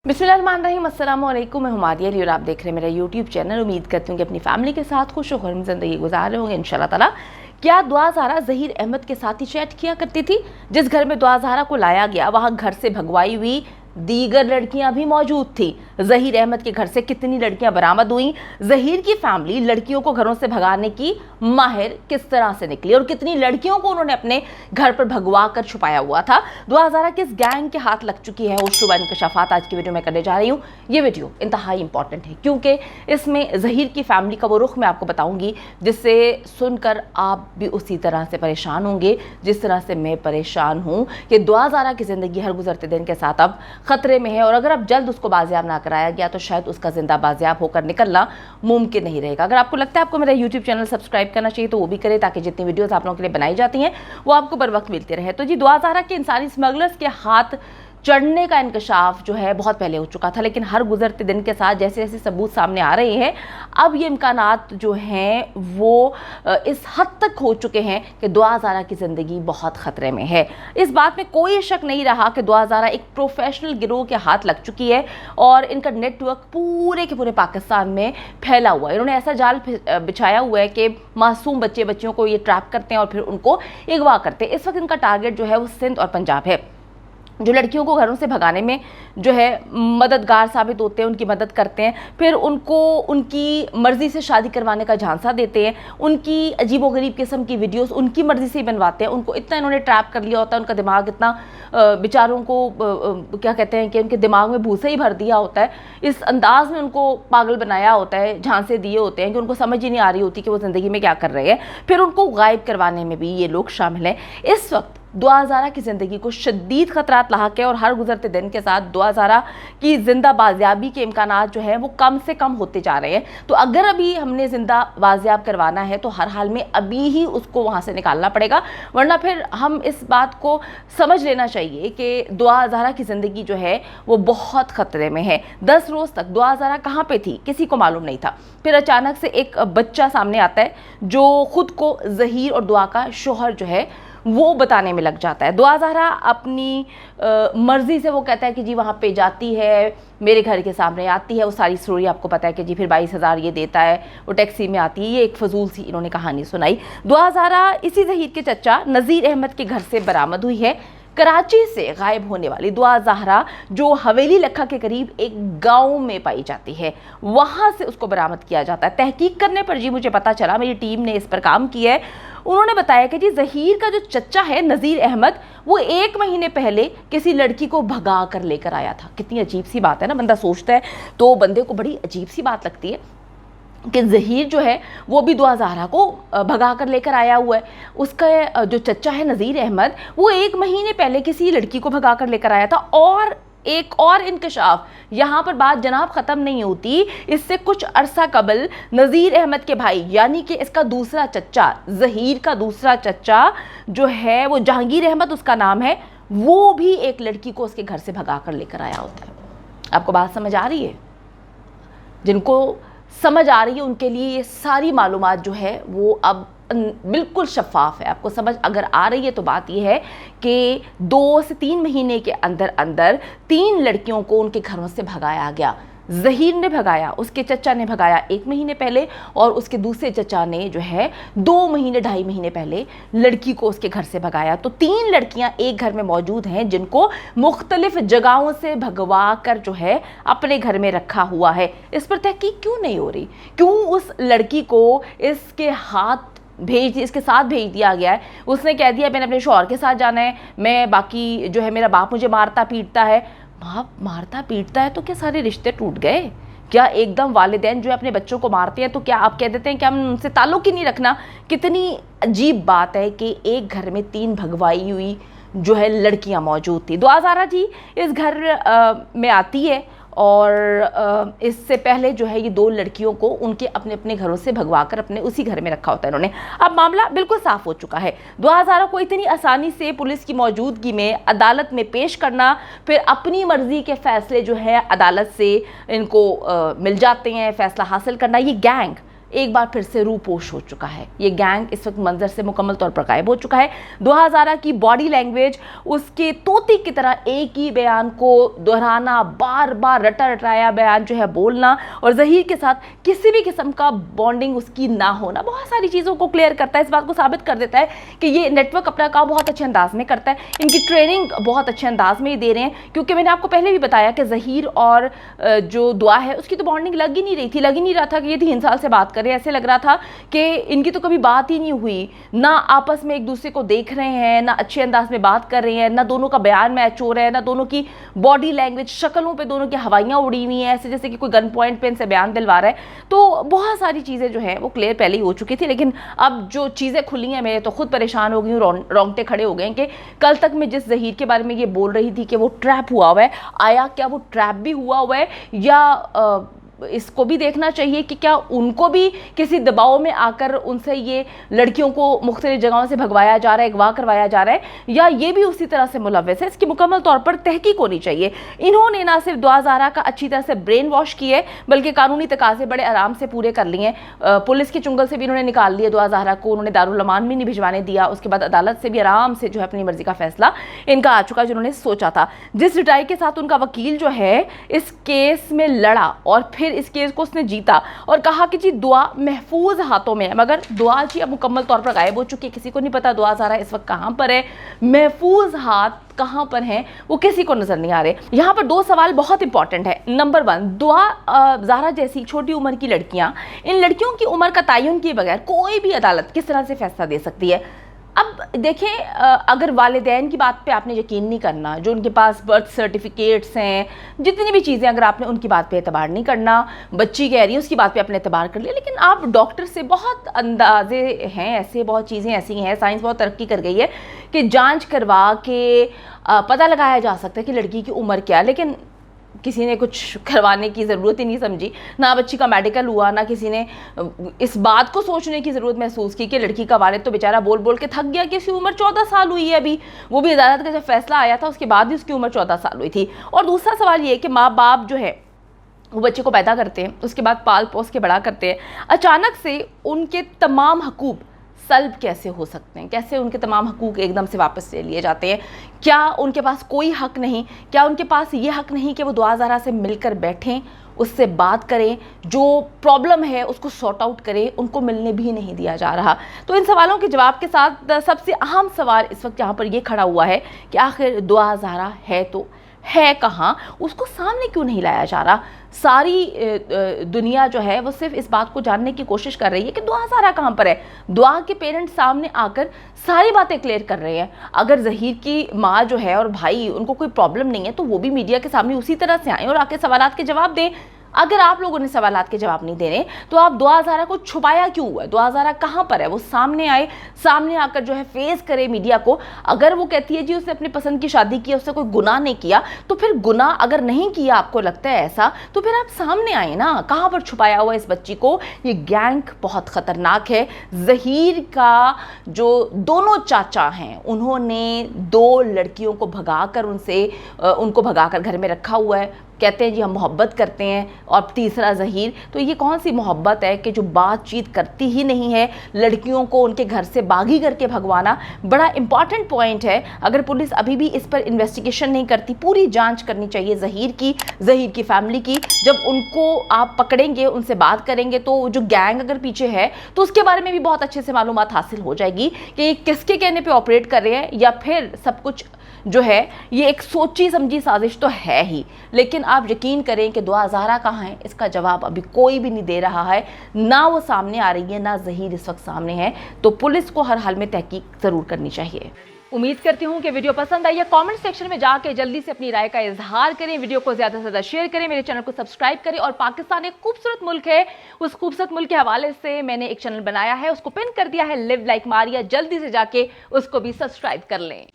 बिस्मिल्लाहिर्रहमानिर्रहीम, अस्सलाम वालेकुम। मैं हुमादिया अली और आप देख रहे हैं मेरा यूट्यूब चैनल। उम्मीद करती हूँ कि अपनी फैमिली के साथ खुश और खुशहाल ज़िंदगी गुजार रहे होंगे इंशाल्लाह ताला। क्या दुआ ज़हरा ज़हीर अहमद के साथ ही चैट किया करती थी? जिस घर में दुआ ज़हरा को लाया गया वहाँ घर से भगवाई हुई दीगर लड़कियां भी मौजूद थी। ज़हीर अहमद के घर से कितनी लड़कियां बरामद हुई? ज़हीर की फैमिली लड़कियों को घरों से भगाने की माहिर किस तरह से निकली और कितनी लड़कियों को उन्होंने अपने घर पर भगवा कर छुपाया हुआ था? दुआ ज़हरा किस गैंग के हाथ लग चुकी है? उस शुबा इंकशाफात आज की वीडियो में करने जा रही हूँ। ये वीडियो इंतहाई इंपॉर्टेंट है क्योंकि इसमें ज़हीर की फैमिली का वो रुख मैं आपको बताऊंगी जिससे सुनकर आप भी उसी तरह से परेशान होंगे जिस तरह से मैं परेशान हूँ कि दुआ ज़हरा की ज़िंदगी हर गुजरते दिन के साथ अब खतरे में है और अगर अब जल्द उसको बाजियाब ना कराया गया तो शायद उसका जिंदा बाजियाब होकर निकलना मुमकिन नहीं रहेगा। अगर आपको लगता है आपको मेरा यूट्यूब चैनल सब्सक्राइब करना चाहिए तो वो भी करें ताकि जितनी वीडियोस आप लोगों के लिए बनाई जाती हैं वो आपको बर वक्त मिलते रहे। तो जी, दुआ ज़हरा के इंसानी स्मगलर्स के हाथ चढ़ने का इंकशाफ जो है बहुत पहले हो चुका था, लेकिन हर गुजरते दिन के साथ जैसे जैसे सबूत सामने आ रहे हैं अब ये इम्कानात जो हैं वो इस हद तक हो चुके हैं कि दुआ ज़हरा की ज़िंदगी बहुत ख़तरे में है। इस बात में कोई शक नहीं रहा कि दुआ ज़हरा एक प्रोफेशनल गिरोह के हाथ लग चुकी है और इनका नेटवर्क पूरे के पूरे पाकिस्तान में फैला हुआ है। इन्होंने ऐसा जाल बिछाया हुआ है कि मासूम बच्चियों को ये ट्रैप करते हैं और फिर उनको अगवा करते हैं। इस वक्त इनका टारगेट जो है वो सिंध और पंजाब है। जो लड़कियों को घरों से भगाने में जो है मददगार साबित होते हैं, उनकी मदद करते हैं, फिर उनको उनकी मर्ज़ी से शादी करवाने का झांसा देते हैं, उनकी अजीबोगरीब किस्म की वीडियोस उनकी मर्ज़ी से ही बनवाते हैं। उनको इतना इन्होंने ट्रैप कर लिया होता है, उनका दिमाग इतना बेचारों को क्या कहते हैं कि उनके दिमाग में भूसे ही भर दिया होता है। इस अंदाज में उनको पागल बनाया होता है, झांसे दिए होते हैं कि उनको समझ ही नहीं आ रही होती कि वो ज़िंदगी में क्या कर रहे हैं। फिर उनको गायब करवाने में भी ये लोग शामिल हैं। इस वक्त दुआ ज़हरा की ज़िंदगी को शदीद ख़तरात लाहक है और हर गुजरते दिन के साथ दुआ ज़हरा की ज़िंदा बाजियाबी के इम्कानात जो है वो कम से कम होते जा रहे हैं। तो अगर अभी हमने ज़िंदा बाजियाब करवाना है तो हर हाल में अभी ही उसको वहाँ से निकालना पड़ेगा, वरना फिर हम इस बात को समझ लेना चाहिए कि दुआ ज़हरा की ज़िंदगी जो है वो बहुत ख़तरे में है। 10 रोज़ तक दुआ ज़हरा कहाँ पर थी किसी को मालूम नहीं था। फिर अचानक से एक बच्चा सामने आता है जो ख़ुद को ज़हीर और दुआ का शोहर जो है वो बताने में लग जाता है। दुआ ज़हरा अपनी मर्ज़ी से वो कहता है कि जी वहाँ पे जाती है, मेरे घर के सामने आती है। वो सारी स्टोरी आपको पता है कि जी फिर 22,000 ये देता है, वो टैक्सी में आती है। ये एक फजूल सी इन्होंने कहानी सुनाई। दुआ ज़हरा इसी ज़हीर के चचा नज़ीर अहमद के घर से बरामद हुई है। कराची से गायब होने वाली दुआ ज़हरा जो हवेली लखा के करीब एक गांव में पाई जाती है, वहाँ से उसको बरामद किया जाता है। तहकीक करने पर जी मुझे पता चला, मेरी टीम ने इस पर काम किया है, उन्होंने बताया कि जी ज़हीर का जो चचा है नज़ीर अहमद वो 1 महीने पहले किसी लड़की को भगा कर लेकर आया था। कितनी अजीब सी बात है ना, बंदा सोचता है तो बंदे को बड़ी अजीब सी बात लगती है कि ज़हीर जो है वो भी दुआ ज़हरा को भगा कर लेकर आया हुआ है। उसका जो चचा है नज़ीर अहमद वो 1 महीने पहले किसी लड़की को भगा कर लेकर आया था। और एक और इंकशाफ, यहाँ पर बात जनाब ख़त्म नहीं होती। इससे कुछ अरसा कबल नज़ीर अहमद के भाई यानी कि इसका दूसरा चचा, ज़हीर का दूसरा चचा जो है वो जहांगीर अहमद उसका नाम है, वो भी एक लड़की को उसके घर से भगा कर लेकर आया होता है। आपको बात समझ आ रही है? जिनको समझ आ रही है उनके लिए ये सारी मालूमात जो है वो अब बिल्कुल शफाफ है। आपको समझ अगर आ रही है तो बात यह है कि 2 से 3 महीने के अंदर अंदर 3 लड़कियों को उनके घरों से भगाया गया। ज़हीर ने भगाया, उसके चचा ने भगाया 1 महीने पहले और उसके दूसरे चचा ने जो है 2 महीने 2.5 महीने पहले लड़की को उसके घर से भगाया। तो 3 लड़कियां एक घर में मौजूद हैं जिनको मुख्तलिफ जगहों से भगवा कर जो है अपने घर में रखा हुआ है। इस पर तहकीक क्यों नहीं हो रही? क्यों उस लड़की को इसके साथ भेज दिया गया है? उसने कह दिया मैंने अपने शौहर के साथ जाना है, मैं बाकी जो है मेरा बाप मुझे मारता पीटता है। बाप मारता पीटता है तो क्या सारे रिश्ते टूट गए? क्या एकदम वालिदैन जो है अपने बच्चों को मारते हैं तो क्या आप कह देते हैं कि हम उनसे ताल्लुक़ ही नहीं रखना? कितनी अजीब बात है कि एक घर में 3 भगवाई हुई जो है लड़कियां मौजूद थी। दुआ ज़हरा जी इस घर में आती है और इससे पहले जो है ये 2 लड़कियों को उनके अपने अपने घरों से भगवा कर अपने उसी घर में रखा होता है इन्होंने। अब मामला बिल्कुल साफ हो चुका है। दुआ ज़हरा को इतनी आसानी से पुलिस की मौजूदगी में अदालत में पेश करना, फिर अपनी मर्जी के फैसले जो है अदालत से इनको मिल जाते हैं, फैसला हासिल करना, ये गैंग एक बार फिर से रूपोश हो चुका है। ये गैंग इस वक्त मंजर से मुकम्मल तौर पर गायब हो चुका है। दुआ हज़ारा की बॉडी लैंग्वेज, उसके तोती की तरह एक ही बयान को दोहराना, बार बार रटा रटाया बयान जो है बोलना, और ज़हीर के साथ किसी भी किस्म का बॉन्डिंग उसकी ना होना, बहुत सारी चीज़ों को क्लियर करता है। इस बात को साबित कर देता है कि ये नेटवर्क अपना काम बहुत अच्छे अंदाज में करता है। इनकी ट्रेनिंग बहुत अच्छे अंदाज में ही दे रहे हैं, क्योंकि मैंने आपको पहले भी बताया कि ज़हीर और जो दुआ है उसकी तो बॉन्डिंग लग ही नहीं रही थी। लग ही नहीं रहा था कि ये 3 साल से बात कर रहे हैं। ऐसे लग रहा था कि इनकी तो कभी बात ही नहीं हुई, ना आपस में एक दूसरे को देख रहे हैं, ना अच्छे अंदाज में बात कर रहे हैं, ना दोनों का बयान मैच हो रहा है, ना दोनों की बॉडी लैंग्वेज, शक्लों पे दोनों की हवाइयाँ उड़ी हुई हैं, ऐसे जैसे कि कोई गन पॉइंट पे इनसे बयान दिलवा रहा है। तो बहुत सारी चीज़ें जो हैं वो क्लियर पहले ही हो चुकी थी, लेकिन अब जो चीज़ें खुली हैं मैं तो खुद परेशान हो गई हूँ, रोंगटे खड़े हो गए हैं कि कल तक मैं जिस ज़हीर के बारे में ये बोल रही थी कि वो ट्रैप हुआ हुआ है, आया क्या वो ट्रैप भी हुआ हुआ है, या इसको भी देखना चाहिए कि क्या उनको भी किसी दबाव में आकर उनसे ये लड़कियों को मुख्तलिफ जगहों से भगवाया जा रहा है, अगवा करवाया जा रहा है, या ये भी उसी तरह से मुलव्वस है। इसकी मुकम्मल तौर पर तहकीक होनी चाहिए। इन्होंने ना सिर्फ दुआ हज़ारा का अच्छी तरह से ब्रेन वॉश किया है, बल्कि कानूनी तकाजे बड़े आराम से पूरे कर लिए हैं। पुलिस के चुंगल से भी इन्होंने निकाल लिया दुआ हज़ारा को, उन्होंने दारुल अमान भी नहीं भिजवाने दिया। उसके बाद अदालत से भी आराम से जो है अपनी मर्जी का फैसला इनका आ चुका जिन्होंने सोचा था। जिस रिटाई के साथ उनका वकील जो है इस केस में लड़ा और फिर इस केस को उसने जीता और कहा कि जी दुआ महफूज हाथों में है, मगर दुआ जी अब मुकम्मल तौर पर गायब हो चुकी है। किसी को नहीं पता दुआ हज़ारा इस वक्त कहाँ पर है, महफूज हाथ कहाँ पर हैं, वो किसी को नजर नहीं आ रहे। यहाँ पर 2 सवाल बहुत इंपॉर्टेंट है। नंबर 1, दुआ ज़ारा जैसी छोटी उम्र की लड़कियाँ, इन लड़कियों की उम्र का तयन किए बगैर कोई भी अदालत किस तरह से फैसला दे सकती है। अब देखें, अगर वालिदैन की बात पे आपने यकीन नहीं करना, जो उनके पास बर्थ सर्टिफिकेट्स हैं, जितनी भी चीज़ें, अगर आपने उनकी बात पे एतबार नहीं करना, बच्ची कह रही है उसकी बात पे आपने एतबार कर लिया, लेकिन आप डॉक्टर से बहुत अंदाजे हैं ऐसे, बहुत चीज़ें ऐसी हैं, साइंस बहुत तरक्की कर गई है कि जांच करवा के पता लगाया जा सकता है कि लड़की की उम्र क्या है, लेकिन किसी ने कुछ करवाने की ज़रूरत ही नहीं समझी। ना बच्ची का मेडिकल हुआ, ना किसी ने इस बात को सोचने की ज़रूरत महसूस की कि लड़की का वालिद तो बेचारा बोल बोल के थक गया कि उसकी उम्र 14 साल हुई है अभी। वो भी अदालत का जब फैसला आया था उसके बाद ही उसकी उम्र 14 साल हुई थी। और दूसरा सवाल ये है कि माँ बाप जो है वो बच्चे को पैदा करते हैं, उसके बाद पाल पोस के बड़ा करते हैं, अचानक से उनके तमाम हकूक़ सल्ब कैसे हो सकते हैं, कैसे उनके तमाम हकूक़ एकदम से वापस ले लिए जाते हैं? क्या उनके पास कोई हक नहीं? क्या उनके पास ये हक नहीं कि वो दुआ हज़ारा से मिलकर बैठें, उससे बात करें, जो प्रॉब्लम है उसको सॉर्ट आउट करें? उनको मिलने भी नहीं दिया जा रहा। तो इन सवालों के जवाब के साथ सबसे अहम सवाल इस वक्त यहाँ पर ये खड़ा हुआ है कि आखिर दुआ हज़ारा है तो है कहाँ, उसको सामने क्यों नहीं लाया जा रहा? सारी दुनिया जो है वो सिर्फ इस बात को जानने की कोशिश कर रही है कि दुआ हज़ारा कहाँ पर है। दुआ के पेरेंट्स सामने आकर सारी बातें क्लियर कर रहे हैं। अगर ज़हीर की माँ जो है और भाई, उनको कोई प्रॉब्लम नहीं है तो वो भी मीडिया के सामने उसी तरह से आएँ और आके सवालात के जवाब दें। अगर आप लोगों ने सवालात के जवाब नहीं देने तो आप दुआ हज़ारा को छुपाया क्यों हुआ है? दुआ हज़ारा कहाँ पर है? वो सामने आए, सामने आकर जो है फेस करे मीडिया को। अगर वो कहती है जी उसने अपनी पसंद की शादी की, उससे कोई गुनाह नहीं किया, तो फिर गुनाह अगर नहीं किया, आपको लगता है ऐसा, तो फिर आप सामने आए ना। कहाँ पर छुपाया हुआ इस बच्ची को? ये गैंग बहुत ख़तरनाक है। ज़हीर का जो दोनों चाचा हैं उन्होंने 2 लड़कियों को भगाकर उनको भगाकर घर में रखा हुआ है। कहते हैं जी हम मोहब्बत करते हैं, और तीसरा ज़हीर। तो ये कौन सी मोहब्बत है कि जो बातचीत करती ही नहीं है? लड़कियों को उनके घर से बागी करके भगवाना बड़ा इंपॉर्टेंट पॉइंट है। अगर पुलिस अभी भी इस पर इन्वेस्टिगेशन नहीं करती, पूरी जांच करनी चाहिए ज़हीर की फैमिली की। जब उनको आप पकड़ेंगे, उनसे बात करेंगे, तो जो गैंग अगर पीछे है तो उसके बारे में भी बहुत अच्छे से मालूमात हासिल हो जाएगी कि किसके कहने पर ऑपरेट कर रहे हैं, या फिर सब कुछ जो है ये एक सोची समझी साजिश तो है ही। लेकिन आप यकीन करें कि दुआ हज़ारा कहाँ है, इसका जवाब अभी कोई भी नहीं दे रहा है। ना वो सामने आ रही है, ना ज़हीर इस वक्त सामने है। तो पुलिस को हर हाल में तहकीक ज़रूर करनी चाहिए। उम्मीद करती हूँ कि वीडियो पसंद आई है। कमेंट सेक्शन में जाके जल्दी से अपनी राय का इजहार करें, वीडियो को ज़्यादा से ज़्यादा शेयर करें, मेरे चैनल को सब्सक्राइब करें। और पाकिस्तान एक खूबसूरत मुल्क है, उस खूबसूरत मुल्क के हवाले से मैंने एक चैनल बनाया है, उसको पिन कर दिया है, लिव लाइक मारिया। जल्दी से जाके उसको भी सब्सक्राइब कर लें।